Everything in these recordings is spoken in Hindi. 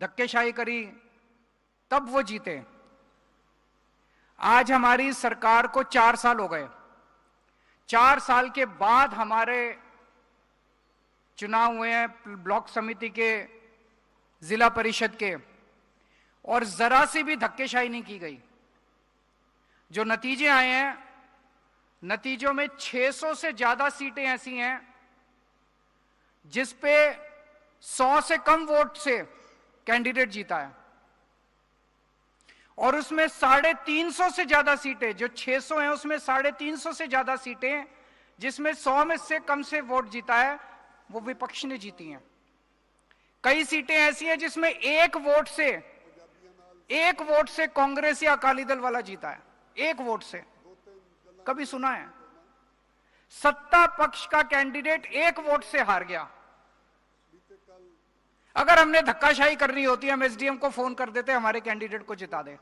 धक्केशाही करी, तब वो जीते। आज हमारी सरकार को 4 साल हो गए। 4 साल के बाद हमारे चुनाव हुए हैं ब्लॉक समिति के, जिला परिषद के, और जरा सी भी धक्केशाही नहीं की गई। जो नतीजे आए हैं, नतीजों में 600 से ज्यादा सीटें ऐसी हैं जिस पे 100 से कम वोट से कैंडिडेट जीता है, और उसमें 350 से ज्यादा सीटें, जो 600 हैं उसमें 350 से ज्यादा सीटें जिसमें 100 में से कम से वोट जीता है, वो विपक्ष ने जीती हैं। कई सीटें ऐसी हैं जिसमें एक वोट से कांग्रेस या अकाली दल वाला जीता है, एक वोट से। कभी सुना है? सत्ता पक्ष का कैंडिडेट एक वोट से हार गया। अगर हमने धक्काशाही करनी होती, हम एसडीएम को फोन कर देते, हमारे कैंडिडेट को जिता दे।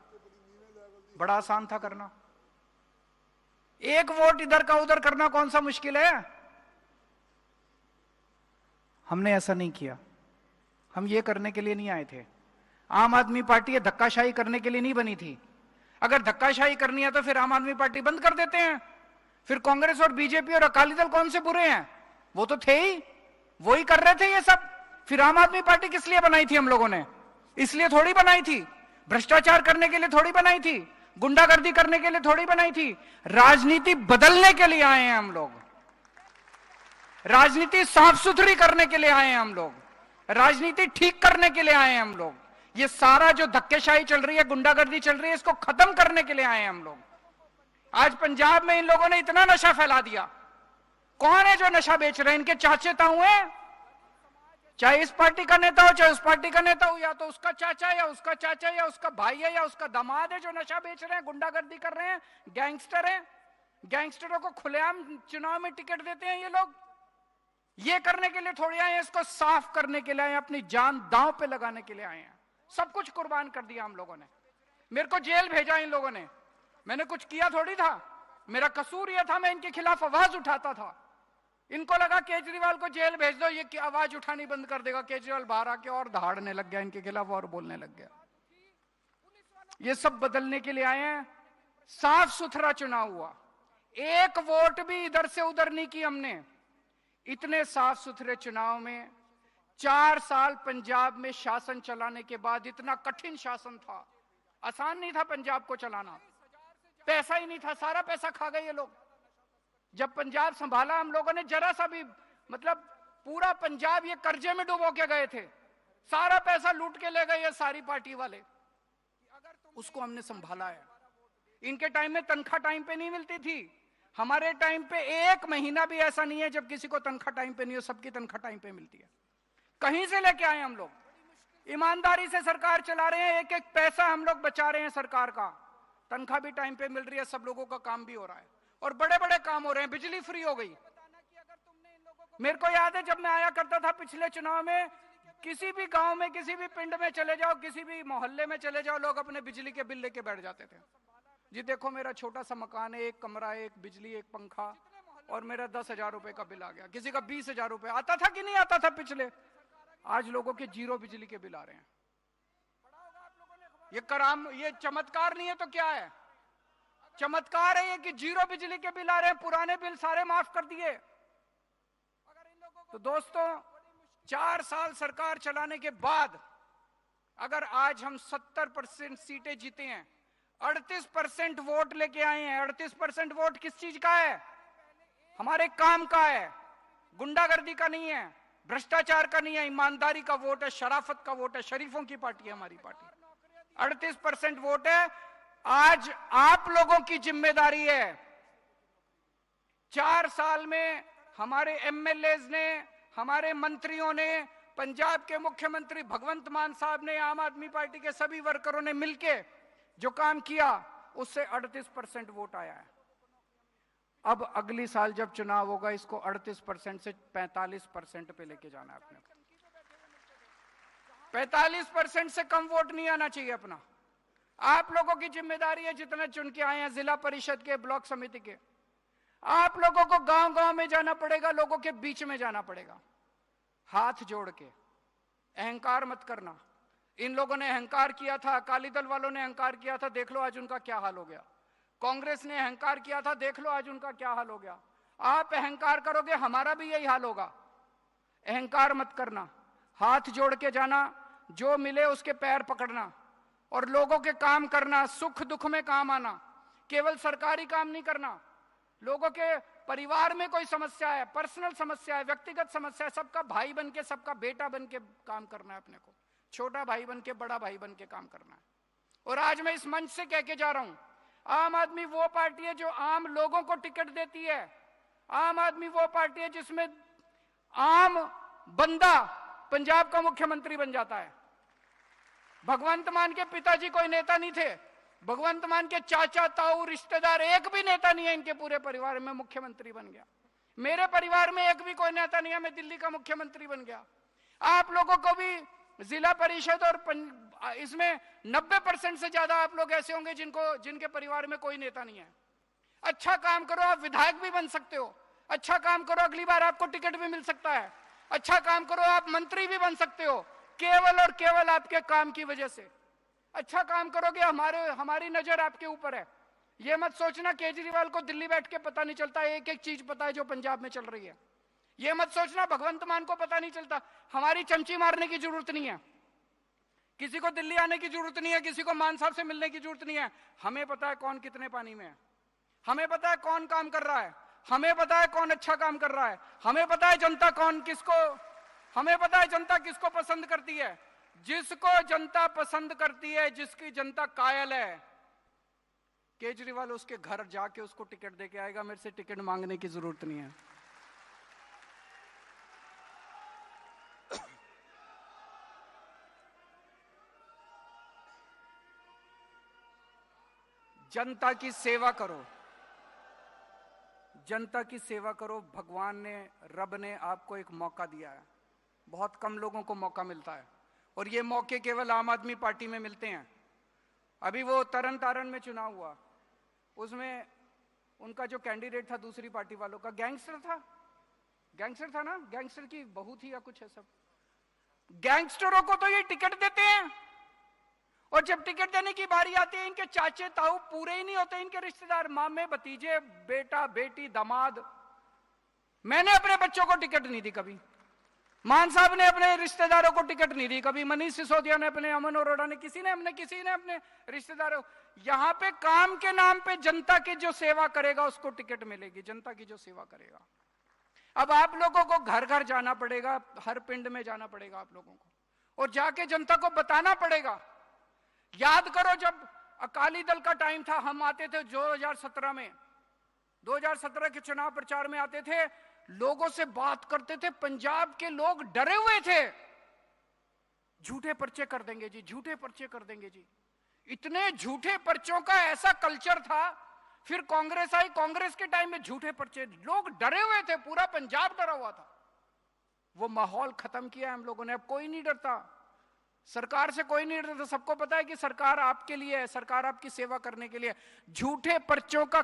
बड़ा आसान था करना। एक वोट इधर का उधर करना कौन सा मुश्किल है? हमने ऐसा नहीं किया। हम ये करने के लिए नहीं आए थे। आम आदमी पार्टी ये धक्काशाही करने के लिए नहीं बनी थी। अगर धक्काशाही करनी है तो फिर आम आदमी पार्टी बंद कर देते हैं। फिर कांग्रेस और बीजेपी और अकाली दल कौन से बुरे हैं? वो तो थे ही, वो ही कर रहे थे ये सब। फिर आम आदमी पार्टी किस लिए बनाई थी हम लोगों ने? इसलिए थोड़ी बनाई थी। भ्रष्टाचार करने के लिए थोड़ी बनाई थी, गुंडागर्दी करने के लिए थोड़ी बनाई थी। राजनीति बदलने के लिए आए हैं हम लोग। राजनीति साफ सुथरी करने के लिए आए हैं हम लोग। राजनीति ठीक करने के लिए आए हैं हम लोग। ये सारा जो धक्केशाही चल रही है, गुंडागर्दी चल रही है, इसको खत्म करने के लिए आए हैं हम लोग। आज पंजाब में इन लोगों ने इतना नशा फैला दिया। कौन है जो नशा बेच रहे हैं? इनके चाचे ताऊ हैं, चाहे इस पार्टी का नेता हो चाहे उस पार्टी का नेता हो, या तो उसका चाचा या उसका चाचा या उसका भाई है या उसका दामाद है जो नशा बेच रहे हैं, गुंडागर्दी कर रहे हैं, गैंगस्टर हैं। गैंगस्टरों को खुलेआम चुनाव में टिकट देते हैं ये लोग। ये करने के लिए थोड़ी आए हैं, इसको साफ करने के लिए आए हैं, अपनी जान दांव पे लगाने के लिए आए हैं। सब कुछ कुर्बान कर दिया हम लोगों ने। मेरे को जेल भेजा इन लोगों ने, मैंने कुछ किया थोड़ी था। मेरा कसूर यह था, मैं इनके खिलाफ आवाज उठाता था। इनको लगा केजरीवाल को जेल भेज दो, ये आवाज उठानी बंद कर देगा। केजरीवाल बाहर आके और दहाड़ने लग गया इनके खिलाफ और बोलने लग गया। ये सब बदलने के लिए आए हैं। साफ सुथरा चुनाव हुआ, एक वोट भी इधर से उधर नहीं की हमने। इतने साफ सुथरे चुनाव में 4 साल पंजाब में शासन चलाने के बाद, इतना कठिन शासन था, आसान नहीं था पंजाब को चलाना। पैसा ही नहीं था, सारा पैसा खा गए ये लोग। जब पंजाब संभाला हम लोगों ने, जरा सा भी, मतलब पूरा पंजाब ये कर्जे में डुबो के गए थे। सारा पैसा लूट के ले गए ये सारी पार्टी वाले। उसको हमने संभाला है। इनके टाइम में तनख्वाह टाइम पे नहीं मिलती थी। हमारे टाइम पे 1 महीना भी ऐसा नहीं है जब किसी को तनख्वाह टाइम पे नहीं हो। सबकी तनख्वाह टाइम पे मिलती है। कहीं से लेके आए हम लोग, ईमानदारी से सरकार चला रहे हैं। एक एक पैसा हम लोग बचा रहे हैं सरकार का। तनख्वाह भी टाइम पे मिल रही है, सब लोगों का काम भी हो रहा है, और बड़े बड़े काम हो रहे हैं। बिजली फ्री हो गई। मेरे को याद है जब मैं आया करता था पिछले चुनाव में, किसी भी गांव में, किसी भी पिंड में चले जाओ, किसी भी मोहल्ले में चले जाओ, लोग अपने बिजली के बिल लेके बैठ जाते थे। जी देखो मेरा छोटा सा मकान है, 1 कमरा, 1 बिजली, 1 पंखा, और मेरा 10,000 रुपए का बिल आ गया। किसी का 20,000 रुपए आता था कि नहीं आता था पिछले? आज लोगों के 0 बिजली के बिल आ रहे हैं। ये चमत्कार नहीं है तो क्या है? चमत्कार है ये कि 0 बिजली के बिल आ रहे हैं। पुराने बिल सारे माफ कर दिए। तो दोस्तों, 4 साल सरकार चलाने के बाद अगर आज हम 70% सीटें जीते हैं, 38% वोट लेके आए हैं। 38% वोट किस चीज का है? हमारे काम का है, गुंडागर्दी का नहीं है, भ्रष्टाचार का नहीं है, ईमानदारी का वोट है, शराफत का वोट है। शरीफों की पार्टी है हमारी पार्टी। 38% वोट है। आज आप लोगों की जिम्मेदारी है। 4 साल में हमारे एमएलएज ने, हमारे मंत्रियों ने, पंजाब के मुख्यमंत्री भगवंत मान साहब ने, आम आदमी पार्टी के सभी वर्करों ने मिलके जो काम किया, उससे 38% वोट आया है। अब अगली साल जब चुनाव होगा, इसको 38% से 45% पे लेके जाना है अपने। 45% से कम वोट नहीं आना चाहिए अपना। आप लोगों की जिम्मेदारी है, जितने चुन के आए हैं जिला परिषद के, ब्लॉक समिति के, आप लोगों को गांव गांव में जाना पड़ेगा, लोगों के बीच में जाना पड़ेगा, हाथ जोड़ के। अहंकार मत करना, इन लोगों ने अहंकार किया था, अकाली दल वालों ने अहंकार किया था, देख लो आज उनका क्या हाल हो गया। कांग्रेस ने अहंकार किया था, देख लो आज उनका क्या हाल हो गया। आप अहंकार करोगे हमारा भी यही हाल होगा। अहंकार मत करना, हाथ जोड़ के जाना, जो मिले उसके पैर पकड़ना और लोगों के काम करना, सुख दुख में काम आना। केवल सरकारी काम नहीं करना, लोगों के परिवार में कोई समस्या है, पर्सनल समस्या है, व्यक्तिगत समस्या है, सबका भाई बन के, सबका बेटा बन के काम करना है अपने को, छोटा भाई बन के, बड़ा भाई बन के काम करना है। और आज मैं इस मंच से कह के जा रहा हूं, आम आदमी वो पार्टी है जो आम लोगों को टिकट देती है। आम आदमी वो पार्टी है जिसमें आम बंदा पंजाब का मुख्यमंत्री बन जाता है। भगवंत मान के पिताजी कोई नेता नहीं थे, भगवंत मान के चाचा ताऊ रिश्तेदार एक भी नेता नहीं है इनके पूरे परिवार में, मुख्यमंत्री बन गया। मेरे परिवार में एक भी कोई नेता नहीं है, मैं दिल्ली का मुख्यमंत्री बन गया। आप लोगों को भी जिला परिषद और इसमें 90% से ज्यादा आप लोग ऐसे होंगे जिनके परिवार में कोई नेता नहीं है। अच्छा काम करो, आप विधायक भी बन सकते हो। अच्छा काम करो, अगली बार आपको टिकट भी मिल सकता है। अच्छा काम करो, आप मंत्री भी बन सकते हो, केवल और केवल आपके काम की वजह से। अच्छा काम करोगे, हमारी नजर आपके ऊपर है। यह मत सोचना केजरीवाल को दिल्ली बैठ के पता नहीं चलता, एक एक चीज पता है जो पंजाब में चल रही है। यह मत सोचना भगवंत मान को पता नहीं चलता। हमारी चमची मारने की जरूरत नहीं है, किसी को दिल्ली आने की जरूरत नहीं है, किसी को मान साहब से मिलने की जरूरत नहीं है। हमें पता है कौन कितने पानी में है, हमें पता है कौन काम कर रहा है, हमें पता है कौन अच्छा काम कर रहा है, हमें पता है जनता हमें पता है जनता किसको पसंद करती है। जिसको जनता पसंद करती है, जिसकी जनता कायल है, केजरीवाल उसके घर जाके उसको टिकट देके आएगा। मेरे से टिकट मांगने की जरूरत नहीं है। जनता की सेवा करो, जनता की सेवा करो। भगवान ने, रब ने आपको एक मौका दिया है, बहुत कम लोगों को मौका मिलता है और ये मौके केवल आम आदमी पार्टी में मिलते हैं। अभी वो तरन तारण में चुनाव हुआ, उसमें उनका जो कैंडिडेट था दूसरी पार्टी वालों का, गैंगस्टर था ना, गैंगस्टर की बहू थी या कुछ है। सब गैंगस्टरों को तो ये टिकट देते हैं और जब टिकट देने की बारी आती है, इनके चाचे ताऊ पूरे ही नहीं होते, इनके रिश्तेदार, मामे भतीजे, बेटा बेटी दामाद। मैंने अपने बच्चों को टिकट नहीं दी कभी, मान साहब ने अपने रिश्तेदारों को टिकट नहीं दी कभी, मनीष सिसोदिया ने अपने, अमन अरोड़ा ने, किसी ने अपने रिश्तेदारों। यहां पे काम के नाम पे जनता की जो सेवा करेगा उसको टिकट मिलेगी, जनता की जो सेवा करेगा। अब आप लोगों को घर घर जाना पड़ेगा, हर पिंड में जाना पड़ेगा आप लोगों को, और जाके जनता को बताना पड़ेगा। याद करो जब अकाली दल का टाइम था, हम आते थे 2017 में, 2017 के चुनाव प्रचार में आते थे, लोगों से बात करते थे, पंजाब के लोग डरे हुए थे, झूठे पर्चे कर देंगे जी, झूठे पर्चे कर देंगे जी। इतने झूठे पर्चों का ऐसा कल्चर था। फिर कांग्रेस आई, कांग्रेस के टाइम में झूठे पर्चे, लोग डरे हुए थे, पूरा पंजाब डरा हुआ था। वो माहौल खत्म किया हम लोगों ने, अब कोई नहीं डरता, सरकार से कोई नहीं डरता। सबको पता है कि सरकार आपके लिए है, सरकार आपकी सेवा करने के लिए। झूठे पर्चों का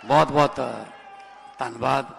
बहुत बहुत धन्यवाद।